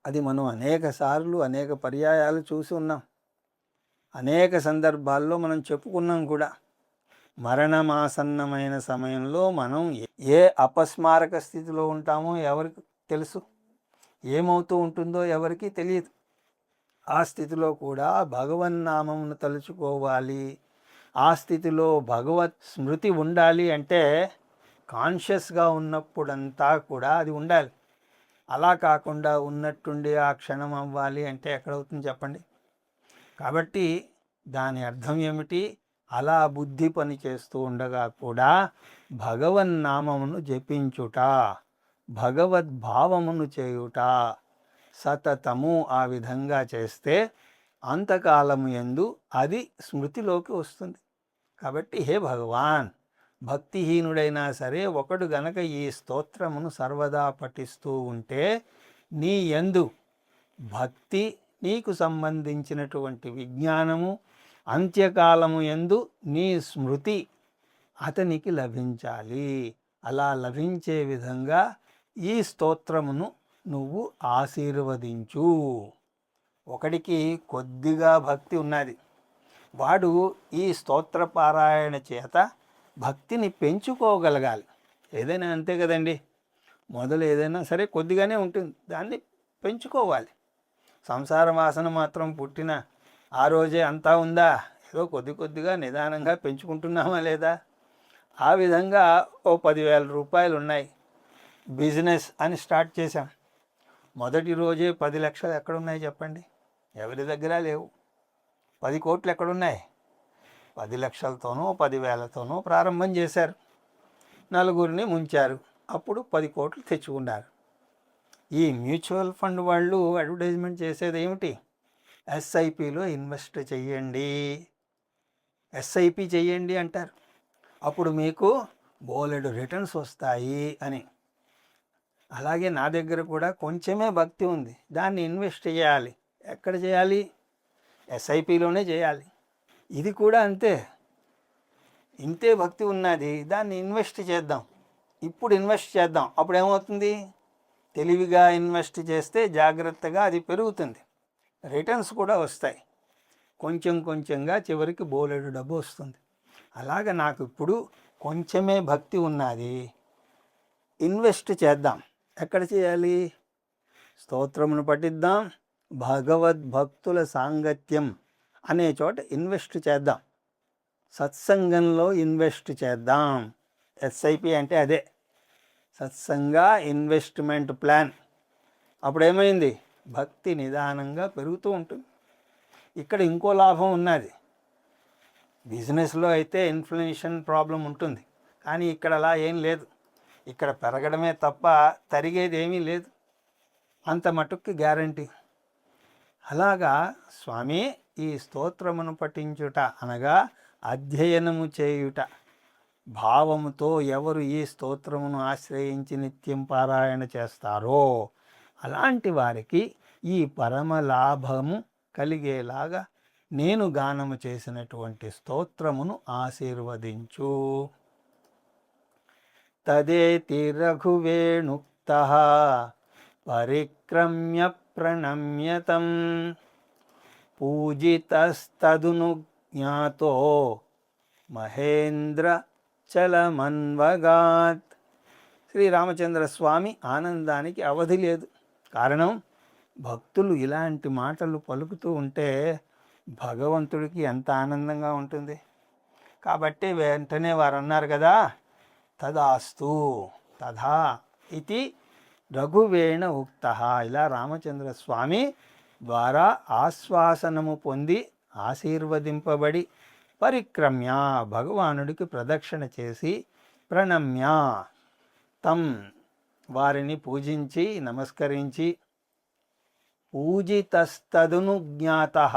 అది మనం అనేక సార్లు అనేక పర్యాయాలు చూసి ఉన్నాం, అనేక సందర్భాల్లో మనం చెప్పుకున్నాం కూడా. మరణమాసన్నమైన సమయంలో మనం ఏ అపస్మారక స్థితిలో ఉంటామో ఎవరికి తెలుసు, ఏమవుతూ ఉంటుందో ఎవరికీ తెలియదు. ఆ స్థితిలో కూడా భగవన్నామమును తలుచుకోవాలి. ఆ స్థితిలో భగవత్ స్మృతి ఉండాలి అంటే కాన్షియస్గా ఉన్నప్పుడంతా కూడా అది ఉండాలి. అలా కాకుండా ఉన్నట్టుండి ఆ క్షణం అవ్వాలి అంటే ఎక్కడవుతుంది చెప్పండి. కాబట్టి దాని అర్థం ఏమిటి? అలా బుద్ధి పని చేస్తూ ఉండగా కూడా భగవన్నామమును జపించుట, భగవద్భావమును చేయుట సతతము ఆ విధంగా చేస్తే అంతకాలము యందు అది స్మృతిలోకి వస్తుంది. కాబట్టి హే భగవాన్, భక్తిహీనుడైనా సరే ఒకడు గనక ఈ స్తోత్రమును సర్వదా పఠిస్తూ ఉంటే నీ యందు భక్తి, నీకు సంబంధించినటువంటి విజ్ఞానము, అంత్యకాలము యందు నీ స్మృతి అతనికి లభించాలి. అలా లభించే విధంగా ఈ స్తోత్రమును నువ్వు ఆశీర్వదించు. ఒకడికి కొద్దిగా భక్తి ఉన్నది, వాడు ఈ స్తోత్ర పారాయణ చేత భక్తిని పెంచుకోగలగాలి. ఏదైనా అంతే కదండి, మొదలు ఏదైనా సరే కొద్దిగానే ఉంటుంది, దాన్ని పెంచుకోవాలి. సంసార వాసన మాత్రం పుట్టిన ఆ రోజే అంతా ఉందా? ఏదో కొద్ది కొద్దిగా నిదానంగా పెంచుకుంటున్నామా లేదా? ఆ విధంగా ఓ 10,000 రూపాయలు ఉన్నాయి, బిజినెస్ అని స్టార్ట్ చేశాం. మొదటి రోజే 10 లక్షలు ఎక్కడున్నాయి చెప్పండి? ఎవరి దగ్గర లేవు. 10 కోట్లు ఎక్కడున్నాయి? 10 లక్షలతోనో 10,000తోనో ప్రారంభం చేశారు, నలుగురిని ముంచారు, అప్పుడు 10 కోట్లు తెచ్చుకున్నారు. ఈ మ్యూచువల్ ఫండ్ వాళ్ళు అడ్వర్టైజ్మెంట్ చేసేది ఏమిటి? ఎస్ఐపిలో ఇన్వెస్ట్ చెయ్యండి, ఎస్ఐపి చెయ్యండి అంటారు. అప్పుడు మీకు బోలెడు రిటర్న్స్ వస్తాయి అని. అలాగే నా దగ్గర కూడా కొంచెమే భక్తి ఉంది, దాన్ని ఇన్వెస్ట్ చేయాలి. ఎక్కడ చేయాలి? ఎస్ఐపిలోనే చేయాలి. ఇది కూడా అంతే, ఇంతే భక్తి ఉన్నది, దాన్ని ఇన్వెస్ట్ చేద్దాం, ఇప్పుడు ఇన్వెస్ట్ చేద్దాం. అప్పుడు ఏమవుతుంది? తెలివిగా ఇన్వెస్ట్ చేస్తే జాగ్రత్తగా అది పెరుగుతుంది, రిటర్న్స్ కూడా వస్తాయి. కొంచెం కొంచెంగా చివరికి బోలెడు డబ్బు వస్తుంది. అలాగ నాకు ఇప్పుడు కొంచెమే భక్తి ఉన్నది, ఇన్వెస్ట్ చేద్దాం. ఎక్కడ చేయాలి? స్తోత్రమును పఠిద్దాం, భగవద్భక్తుల సాంగత్యం అనే చోట ఇన్వెస్ట్ చేద్దాం, సత్సంగంలో ఇన్వెస్ట్ చేద్దాం. ఎస్ఐపి అంటే అదే, సత్సంగ ఇన్వెస్ట్మెంట్ ప్లాన్. అప్పుడు ఏమైంది? భక్తి నిదానంగా పెరుగుతూ ఉంటుంది. ఇక్కడ ఇంకో లాభం ఉన్నది. బిజినెస్లో అయితే ఇన్ఫ్లేషన్ ప్రాబ్లం ఉంటుంది, కానీ ఇక్కడ అలా ఏం లేదు. ఇక్కడ పెరగడమే తప్ప తరిగేది ఏమీ లేదు, అంత మటుక్కి గ్యారంటీ. అలాగా స్వామి ఈ స్తోత్రమును పఠించుట అనగా అధ్యయనము చేయుట భావముతో ఎవరు ఈ స్తోత్రమును ఆశ్రయించి నిత్యం పారాయణ చేస్తారో అలాంటి వారికి ఈ పరమ లాభము కలిగేలాగా నేను గానము చేసినటువంటి స్తోత్రమును ఆశీర్వదించు. తదేతి రఘువేణుక్తః పరిక్రమ్య ప్రణమ్యతం పూజితస్తదును జ్ఞాతో మహేంద్ర చలమన్వగాత్. శ్రీరామచంద్ర స్వామి ఆనందానికి అవధి లేదు. కారణం, భక్తులు ఇలాంటి మాటలు పలుకుతూ ఉంటే భగవంతుడికి ఎంత ఆనందంగా ఉంటుంది. కాబట్టి వెంటనే వారు అన్నారు కదా, తదాస్తు తథా ఇది రఘువేణ ఉక్త. ఇలా రామచంద్ర స్వామి ద్వారా ఆశ్వాసనము పొంది ఆశీర్వదింపబడి పరిక్రమ్య భగవానుడికి ప్రదక్షిణ చేసి ప్రణమ్య తం వారిని పూజించి నమస్కరించి పూజితస్తదును జ్ఞాతః.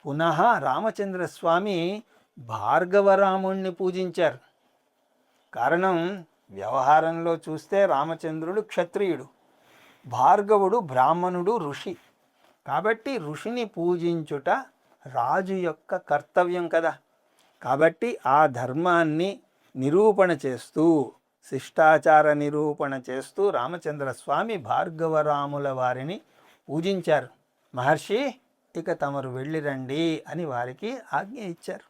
పునః రామచంద్రస్వామి భార్గవరాముణ్ణి పూజించారు. కారణం, వ్యవహారంలో చూస్తే రామచంద్రుడు క్షత్రియుడు, భార్గవుడు బ్రాహ్మణుడు, ఋషి. కాబట్టి ఋషిని పూజించుట రాజు యొక్క కర్తవ్యం కదా. కాబట్టి ఆ ధర్మాన్ని నిరూపణ చేస్తూ, శిష్టాచార నిరూపణ చేస్తూ రామచంద్రస్వామి భార్గవరాముల వారిని పూజించారు. మహర్షి, ఇక తమరు వెళ్ళిరండి అని వారికి ఆజ్ఞ ఇచ్చారు.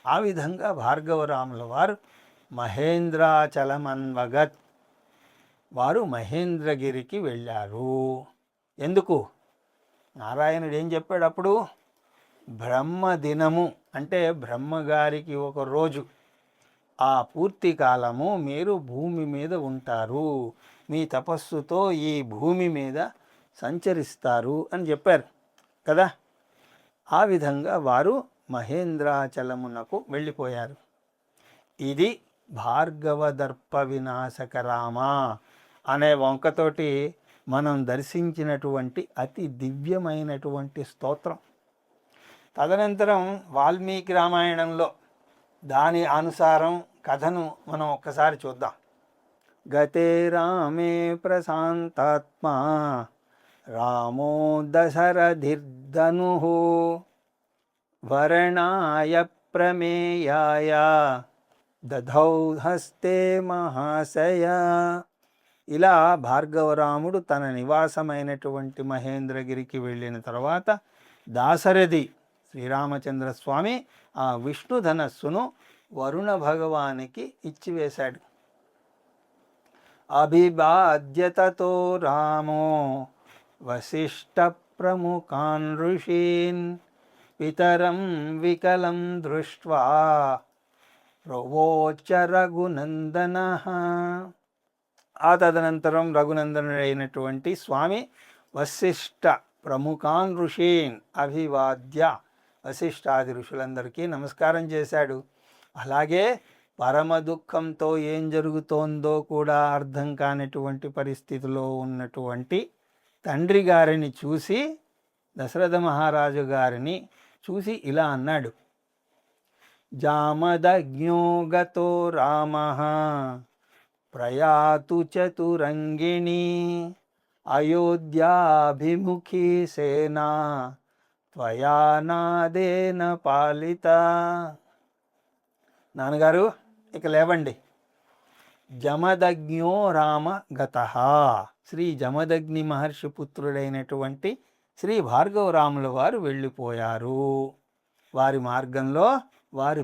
ఆ విధంగా భార్గవరాముల వారు మహేంద్రాచలమన్వగత్, వారు మహేంద్రగిరికి వెళ్ళారు. ఎందుకు? నారాయణుడు ఏం చెప్పాడు అప్పుడు? బ్రహ్మదినము అంటే బ్రహ్మగారికి ఒక రోజు, ఆ పూర్తి కాలము మీరు భూమి మీద ఉంటారు, మీ తపస్సుతో ఈ భూమి మీద సంచరిస్తారు అని చెప్పారు కదా. ఆ విధంగా వారు మహేంద్రాచలమునకు వెళ్ళిపోయారు. ఇది భార్గవదర్ప వినాశకరామ అనే వంకతోటి మనం దర్శించినటువంటి అతి దివ్యమైనటువంటి స్తోత్రం. తదనంతరం వాల్మీకి రామాయణంలో దాని అనుసారం కథను మనం ఒక్కసారి చూద్దాం. గతే రామే ప్రశాంతాత్మా రామో దశరథిర్ధను వరణాయ ప్రమేయాయ దధౌ హస్తే మహాశయ. ఇలా భార్గవరాముడు తన నివాసమైనటువంటి మహేంద్రగిరికి వెళ్ళిన తర్వాత దాశరథి శ్రీరామచంద్రస్వామి ఆ విష్ణు ధనస్సును వరుణ భగవానికి ఇచ్చివేశాడు. అభిబాధ్యతతో రామో వశిష్ఠ ప్రముఖాన్ ఋషీన్ పితరం వికలం దృష్ట్వా ప్రవోచ రఘునందన. ఆ తదనంతరం రఘునందనుడైనటువంటి స్వామి వశిష్ఠ ప్రముఖాన్ ఋషీన్ అభివాద్య, వశిష్ఠాది ఋషులందరికీ నమస్కారం చేశాడు. అలాగే పరమ దుఃఖంతో ఏం జరుగుతోందో కూడా అర్థం కానటువంటి పరిస్థితిలో ఉన్నటువంటి తండ్రి గారిని చూసి, దశరథ మహారాజు గారిని చూసి ఇలా అన్నాడు. జామదగ్ఞో గతో రామః ప్రయాతు చతురంగిణి అయోధ్యాభిముఖీ సేనా త్వయా నాదేన పాలిత. నాన్నగారు, ఇక లేవండి. జమదగ్ఞో రామ గతః. శ్రీ జమదగ్ని మహర్షి పుత్రుడైనటువంటి శ్రీ భార్గవరాముల వారు వెళ్ళిపోయారు. వారి మార్గంలో వారి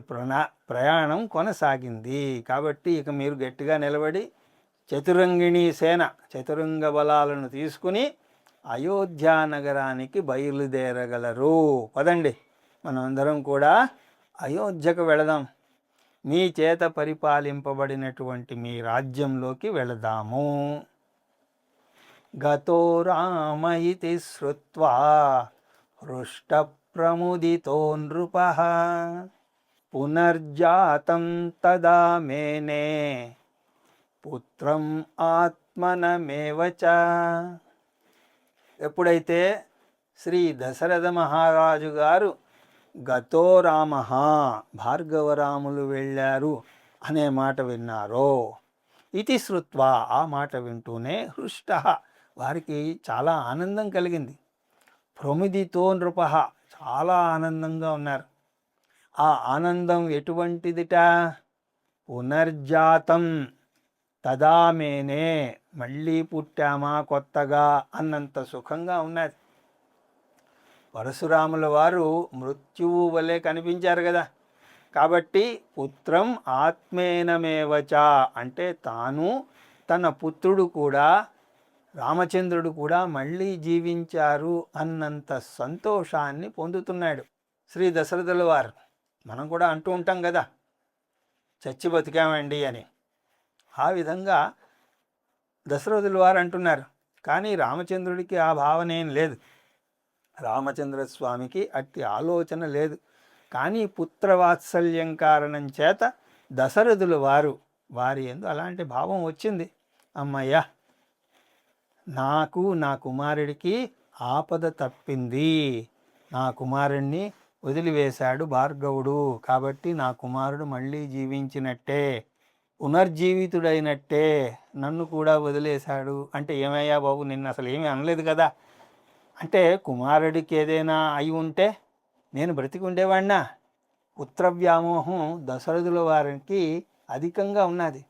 ప్రయాణం కొనసాగింది. కాబట్టి ఇక మీరు గట్టిగా నిలబడి చతురంగిణీ సేన చతురంగ బలాలను తీసుకుని అయోధ్యా నగరానికి బయలుదేరగలరు. పదండి మనమందరం కూడా అయోధ్యకు వెళదాం, మీ చేత పరిపాలింపబడినటువంటి మీ రాజ్యంలోకి వెళదాము. గతో రామ ఇతి శ్రుత్వా హృష్టప్రముదితో నృపః పునర్జాతం తదా మేనే పుత్రం ఆత్మనమేవ చ. ఎప్పుడైతే శ్రీ దశరథ మహారాజు గారు గతో రామ భార్గవరాములు వెళ్ళారు అనే మాట విన్నారో, ఇతి శ్రుత్వా ఆ మాట వింటూనే హృష్ట వారికి చాలా ఆనందం కలిగింది. ప్రముదితో నృప చాలా ఆనందంగా ఉన్నారు. ఆ ఆనందం ఎటువంటిదిట? పునర్జాతం తదా మేనే మళ్ళీ పుట్టామా కొత్తగా అన్నంత సుఖంగా ఉన్నది. పరశురాముల వారు మృత్యువు వలె కనిపించారు కదా, కాబట్టి పుత్రం ఆత్మేనమేవచ అంటే తాను తన పుత్రుడు కూడా రామచంద్రుడు కూడా మళ్ళీ జీవించారు అన్నంత సంతోషాన్ని పొందుతున్నాడు శ్రీ దశరథుల వారు. మనం కూడా అంటూ ఉంటాం కదా, చచ్చి బతికామండి అని. ఆ విధంగా దశరథుల వారు అంటున్నారు. కానీ రామచంద్రుడికి ఆ భావన ఏం లేదు, రామచంద్రస్వామికి అట్టి ఆలోచన లేదు. కానీ పుత్రవాత్సల్యం కారణం చేత దశరథుల వారి యందు అలాంటి భావం వచ్చింది. అమ్మయ్య, నాకు నా కుమారుడికి ఆపద తప్పింది, నా కుమారుణ్ణి వదిలివేశాడు భార్గవుడు, కాబట్టి నా కుమారుడు మళ్ళీ జీవించినట్టే, పునర్జీవితుడైనట్టే, నన్ను కూడా వదిలేశాడు అంటే ఏమయ్యా బాబు, నిన్ను అసలు ఏమీ అనలేదు కదా అంటే, కుమారుడికి ఏదైనా అయి ఉంటే నేను బ్రతికి ఉండేవాడినా? పుత్రవ్యామోహం దశరథుల వారికి అధికంగా ఉన్నది.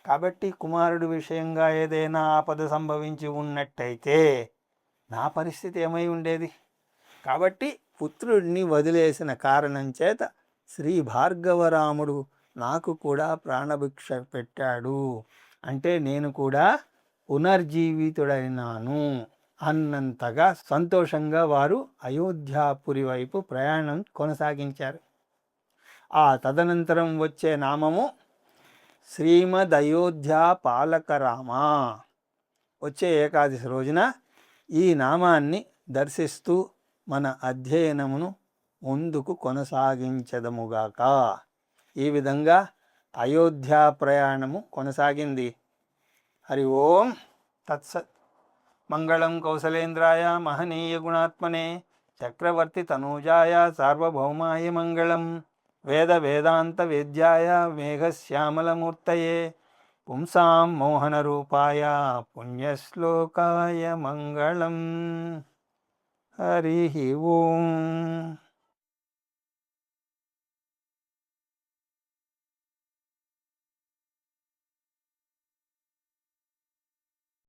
కాబట్టి కుమారుడి విషయంగా ఏదైనా ఆపద సంభవించి ఉన్నట్టయితే నా పరిస్థితి ఏమై ఉండేది? కాబట్టి పుత్రుడిని వదిలేసిన కారణం చేత శ్రీ భార్గవరాముడు నాకు కూడా ప్రాణభిక్ష పెట్టాడు, అంటే నేను కూడా పునర్జీవితుడైనాను అన్నంతగా సంతోషంగా వారు అయోధ్యాపురి వైపు ప్రయాణం కొనసాగించారు. ఆ తదనంతరం వచ్చే నామము శ్రీమద్ అయోధ్యా పాలకరామ. వచ్చే ఏకాదశి రోజున ఈ నామాన్ని దర్శిస్తూ మన అధ్యయనమును ముందుకు కొనసాగించదముగాక. ఈ విధంగా అయోధ్యా ప్రయాణము కొనసాగింది. హరి ఓం తత్సత్. మంగళం కౌసలేంద్రాయ మహనీయ గుణాత్మనే చక్రవర్తి తనూజాయ సార్వభౌమాయ మంగళం. వేద వేదాంత వేద్యాయ మేఘశ్యామలమూర్తయే పుంసాం మోహనరూపాయ పుణ్యశ్లోకాయ మంగళం. హరి ఓం.